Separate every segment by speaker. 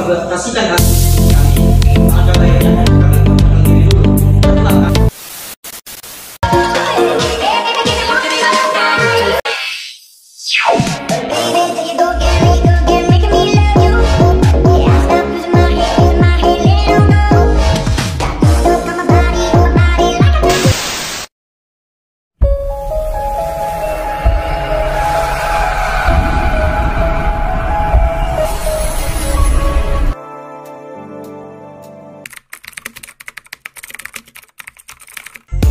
Speaker 1: kasihkan kami. Maka layaknya kami mengenal diri dulu. Perkenalkan.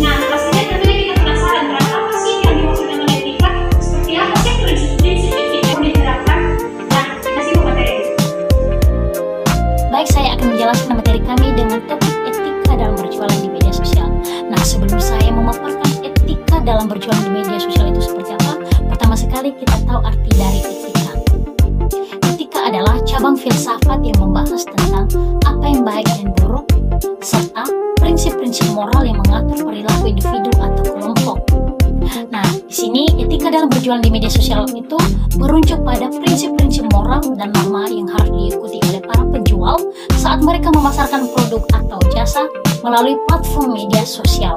Speaker 2: Nah, pastinya tentunya kita penasaran kan apa sih yang dimaksud dengan etika? Seperti apa sih prinsip-prinsip etika yang diterapkan? Nah, kita simak materi.
Speaker 3: Baik, saya akan menjelaskan materi kami dengan topik etika dalam berjualan di media sosial. Nah, sebelum saya memaparkan etika dalam berjualan di media sosial itu seperti apa, pertama sekali kita tahu arti dari etika. Etika adalah cabang filsafat yang membahas tentang apa yang baik dan buruk, serta prinsip-prinsip moral yang mengatur perilaku individu atau kelompok. Nah, di sini etika dalam berjualan di media sosial itu merujuk pada prinsip-prinsip moral dan norma yang harus diikuti oleh para penjual saat mereka memasarkan produk atau jasa melalui platform media sosial.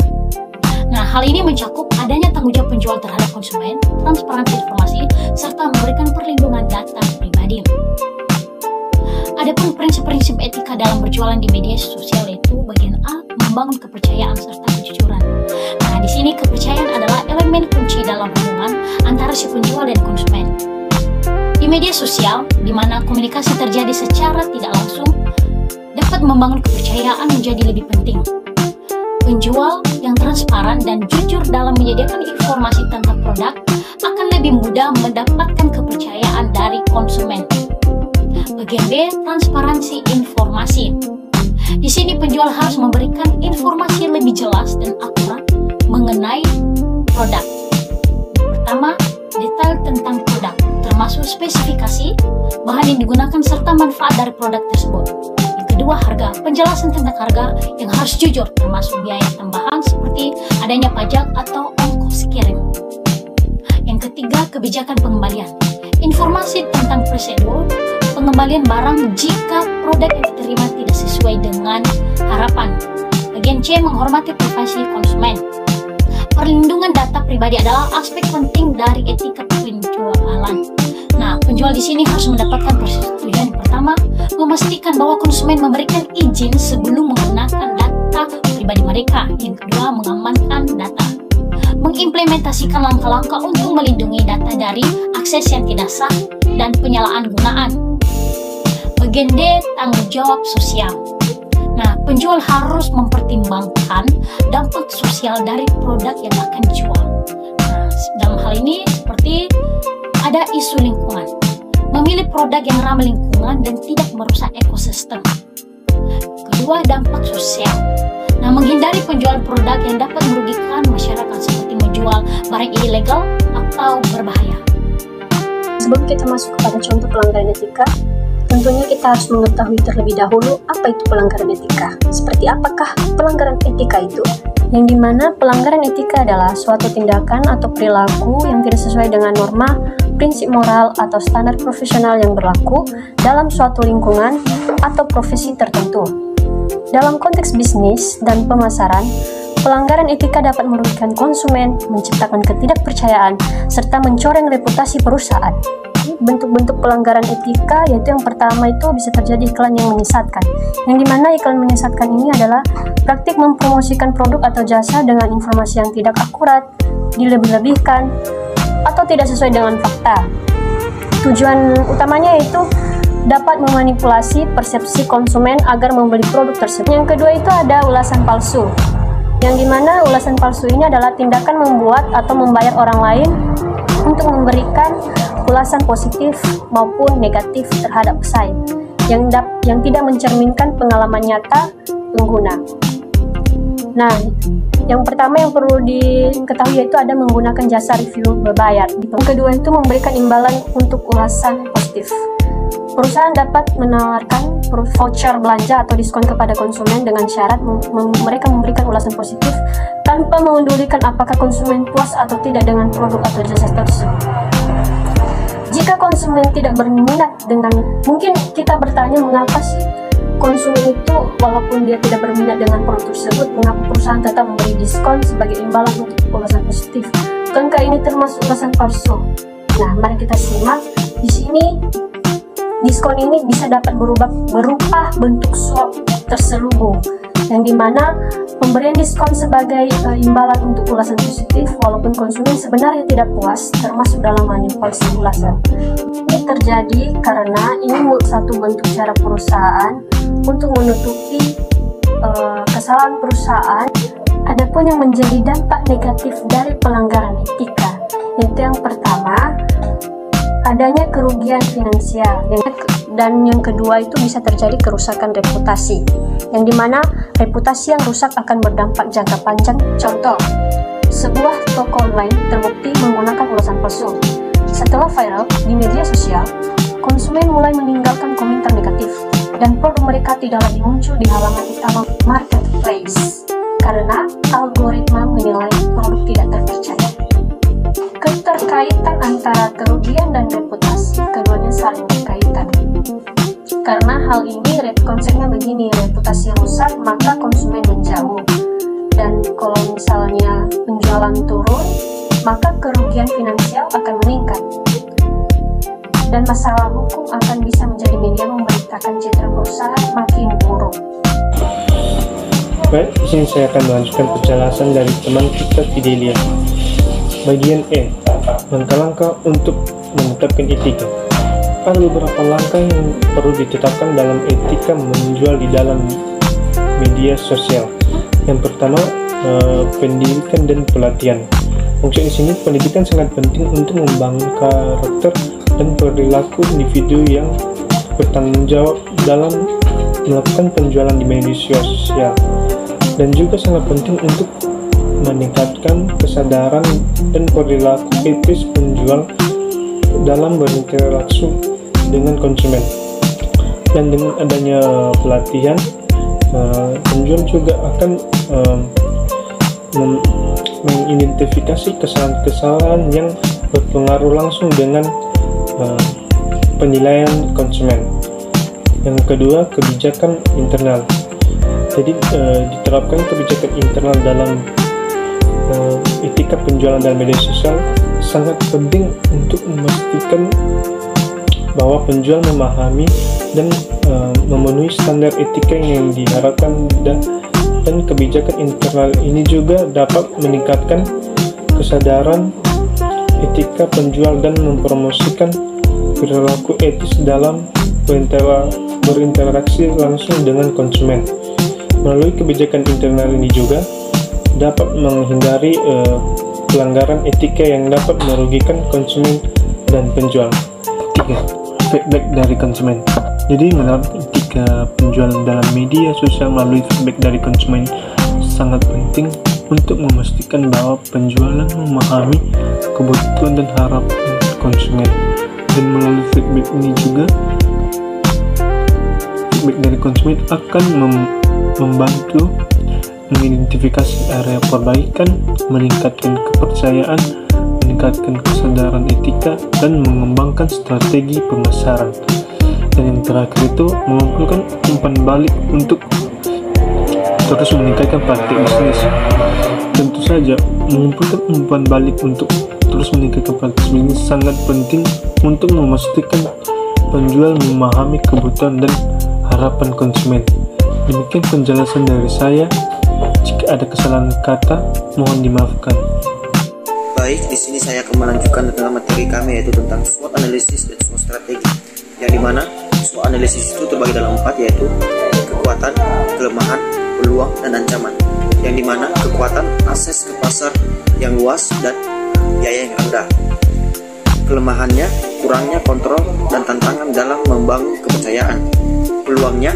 Speaker 3: Nah, hal ini mencakup adanya tanggung jawab penjual terhadap konsumen, transparansi informasi, serta memberikan perlindungan data pribadi. Adapun prinsip-prinsip etika dalam berjualan di media sosial itu bagian A, membangun kepercayaan serta kejujuran. Nah, di sini kepercayaan adalah elemen kunci dalam hubungan antara si penjual dan konsumen. Di media sosial, di mana komunikasi terjadi secara tidak langsung, dapat membangun kepercayaan menjadi lebih penting. Penjual yang transparan dan jujur dalam menyediakan informasi tentang produk akan lebih mudah mendapatkan kepercayaan dari konsumen. Bagian B, transparansi informasi. Di sini penjual harus memberikan informasi lebih jelas dan akurat mengenai produk. Pertama, detail tentang produk, termasuk spesifikasi, bahan yang digunakan serta manfaat dari produk tersebut. Yang kedua, harga. Penjelasan tentang harga yang harus jujur, termasuk biaya tambahan seperti adanya pajak atau ongkos kirim. Yang ketiga, kebijakan pengembalian. Informasi tentang prosedur pengembalian barang jika produk yang diterima tidak sesuai dengan harapan. Bagian C, menghormati privasi konsumen. Perlindungan data pribadi adalah aspek penting dari etika penjualan. Nah, penjual di sini harus mendapatkan persetujuan. Pertama, memastikan bahwa konsumen memberikan izin sebelum menggunakan data pribadi mereka. Yang kedua, mengamankan data. Mengimplementasikan langkah-langkah untuk melindungi data dari akses yang tidak sah dan penyalahgunaan. Bagian D, tanggung jawab sosial. Nah, penjual harus mempertimbangkan dampak sosial dari produk yang akan dijual. Nah, dalam hal ini seperti ada isu lingkungan, memilih produk yang ramah lingkungan dan tidak merusak ekosistem. Kedua, dampak sosial. Nah, menghindari penjual produk yang dapat merugikan masyarakat seperti menjual barang ilegal atau berbahaya.
Speaker 4: Sebelum kita masuk kepada contoh pelanggaran etika, tentunya kita harus mengetahui terlebih dahulu apa itu pelanggaran etika. Seperti apakah pelanggaran etika itu? Yang dimana pelanggaran etika adalah suatu tindakan atau perilaku yang tidak sesuai dengan norma, prinsip moral, atau standar profesional yang berlaku dalam suatu lingkungan atau profesi tertentu. Dalam konteks bisnis dan pemasaran, pelanggaran etika dapat merugikan konsumen, menciptakan ketidakpercayaan, serta mencoreng reputasi perusahaan. Bentuk-bentuk pelanggaran etika yaitu yang pertama itu bisa terjadi iklan yang menyesatkan, yang dimana iklan menyesatkan ini adalah praktik mempromosikan produk atau jasa dengan informasi yang tidak akurat, dilebih-lebihkan, atau tidak sesuai dengan fakta. Tujuan utamanya yaitu dapat memanipulasi persepsi konsumen agar membeli produk tersebut. Yang kedua itu ada ulasan palsu, yang dimana ulasan palsu ini adalah tindakan membuat atau membayar orang lain untuk memberikan ulasan positif maupun negatif terhadap pesaing yang tidak mencerminkan pengalaman nyata pengguna. Nah, yang pertama yang perlu diketahui yaitu ada menggunakan jasa review berbayar. Yang kedua itu memberikan imbalan untuk ulasan positif. Perusahaan dapat menawarkan voucher belanja atau diskon kepada konsumen dengan syarat mereka memberikan ulasan positif tanpa mengundulikan apakah konsumen puas atau tidak dengan produk atau jasa tersebut. Jika konsumen tidak berminat dengan, mungkin kita bertanya mengapa sih konsumen itu walaupun dia tidak berminat dengan produk tersebut, mengapa perusahaan tetap memberi diskon sebagai imbalan untuk ulasan positif? Bukankah ini termasuk ulasan palsu? Nah, mari kita simak. Di sini diskon ini bisa dapat berupa bentuk swap terselubung, yang dimana pemberian diskon sebagai imbalan untuk ulasan positif walaupun konsumen sebenarnya tidak puas termasuk dalam manipulasi ulasan. Ini terjadi karena ini satu bentuk cara perusahaan untuk menutupi kesalahan perusahaan. Adapun yang menjadi dampak negatif dari pelanggaran etika, yaitu yang pertama, adanya kerugian finansial, dan yang kedua itu bisa terjadi kerusakan reputasi, yang dimana reputasi yang rusak akan berdampak jangka panjang. Contoh, sebuah toko online terbukti menggunakan ulasan palsu. Setelah viral di media sosial, konsumen mulai meninggalkan komentar negatif dan produk mereka tidak lagi muncul di halaman utama marketplace karena algoritma menilai produk tidak terpercaya. Keterkaitan antara kerugian dan reputasi, keduanya saling berkaitan. Karena hal ini konsepnya begini, reputasi rusak maka konsumen menjauh, dan kalau misalnya penjualan turun maka kerugian finansial akan meningkat, dan masalah hukum akan bisa menjadi media memberitakan citra perusahaan makin buruk.
Speaker 5: Baik, di sini saya akan melanjutkan penjelasan dari teman kita Fidelia. Bagian E, langkah-langkah untuk menetapkan etika. Ada beberapa langkah yang perlu ditetapkan dalam etika menjual di dalam media sosial. Yang pertama, pendidikan dan pelatihan. Maksudnya di sini pendidikan sangat penting untuk membangun karakter dan perilaku individu yang bertanggung jawab dalam melakukan penjualan di media sosial, dan juga sangat penting untuk meningkatkan kesadaran dan perilaku etis penjual dalam berinteraksi dengan konsumen. Dan dengan adanya pelatihan, penjual juga akan mengidentifikasi kesalahan-kesalahan yang berpengaruh langsung dengan penilaian konsumen. Yang kedua, kebijakan internal. Jadi diterapkan kebijakan internal dalam etika penjualan dalam media sosial sangat penting untuk memastikan bahwa penjual memahami dan memenuhi standar etika yang diharapkan, dan kebijakan internal ini juga dapat meningkatkan kesadaran etika penjual dan mempromosikan perilaku etis dalam berinteraksi langsung dengan konsumen. Melalui kebijakan internal ini juga dapat menghindari pelanggaran etika yang dapat merugikan konsumen dan penjual. 3. Feedback dari konsumen. Jadi menerapkan etika penjualan dalam media sosial melalui feedback dari konsumen sangat penting untuk memastikan bahwa penjualan memahami kebutuhan dan harapan konsumen. Dan melalui feedback ini juga, feedback dari konsumen akan membantu mengidentifikasi area perbaikan, meningkatkan kepercayaan, meningkatkan kesadaran etika, dan mengembangkan strategi pemasaran. Dan yang terakhir itu mengumpulkan umpan balik untuk terus meningkatkan praktik bisnis. Tentu saja mengumpulkan umpan balik untuk terus meningkatkan praktik bisnis sangat penting untuk memastikan penjual memahami kebutuhan dan harapan konsumen. Demikian penjelasan dari saya. Jika ada kesalahan kata, mohon dimaafkan.
Speaker 1: Baik, di sini saya akan melanjutkan tentang materi kami, yaitu tentang SWOT analisis dan SWOT strategi. Yang dimana SWOT analisis itu terbagi dalam 4, yaitu kekuatan, kelemahan, peluang, dan ancaman. Yang dimana kekuatan akses ke pasar yang luas dan biaya yang rendah. Kelemahannya kurangnya kontrol dan tantangan dalam membangun kepercayaan. Peluangnya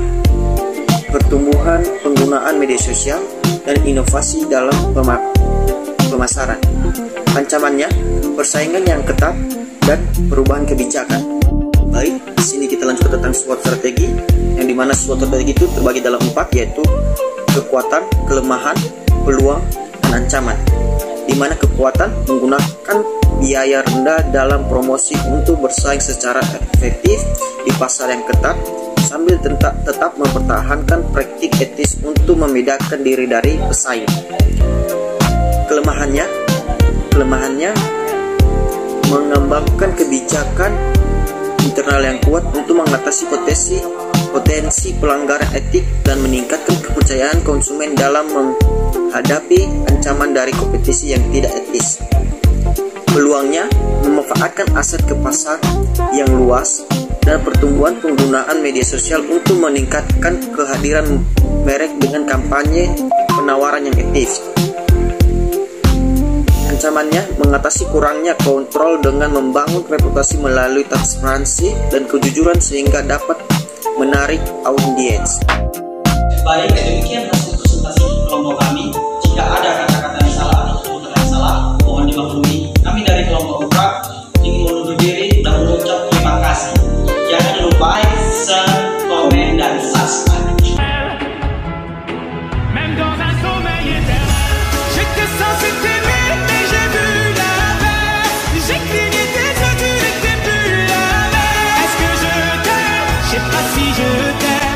Speaker 1: pertumbuhan penggunaan media sosial dan inovasi dalam pemasaran. Ancamannya persaingan yang ketat dan perubahan kebijakan. Baik, di sini kita lanjutkan tentang SWOT strategi, yang dimana SWOT strategi itu terbagi dalam 4, yaitu kekuatan, kelemahan, peluang, dan ancaman. di mana kekuatan menggunakan biaya rendah dalam promosi untuk bersaing secara efektif di pasar yang ketat, sambil tetap mempertahankan praktik etis untuk membedakan diri dari pesaing. Kelemahannya mengembangkan kebijakan internal yang kuat untuk mengatasi potensi pelanggaran etik dan meningkatkan kepercayaan konsumen dalam menghadapi ancaman dari kompetisi yang tidak etis. Peluangnya memanfaatkan aset ke pasar yang luas dan pertumbuhan penggunaan media sosial untuk meningkatkan kehadiran merek dengan kampanye penawaran yang etis. Ancamannya mengatasi kurangnya kontrol dengan membangun reputasi melalui transparansi dan kejujuran sehingga dapat menarik audiens.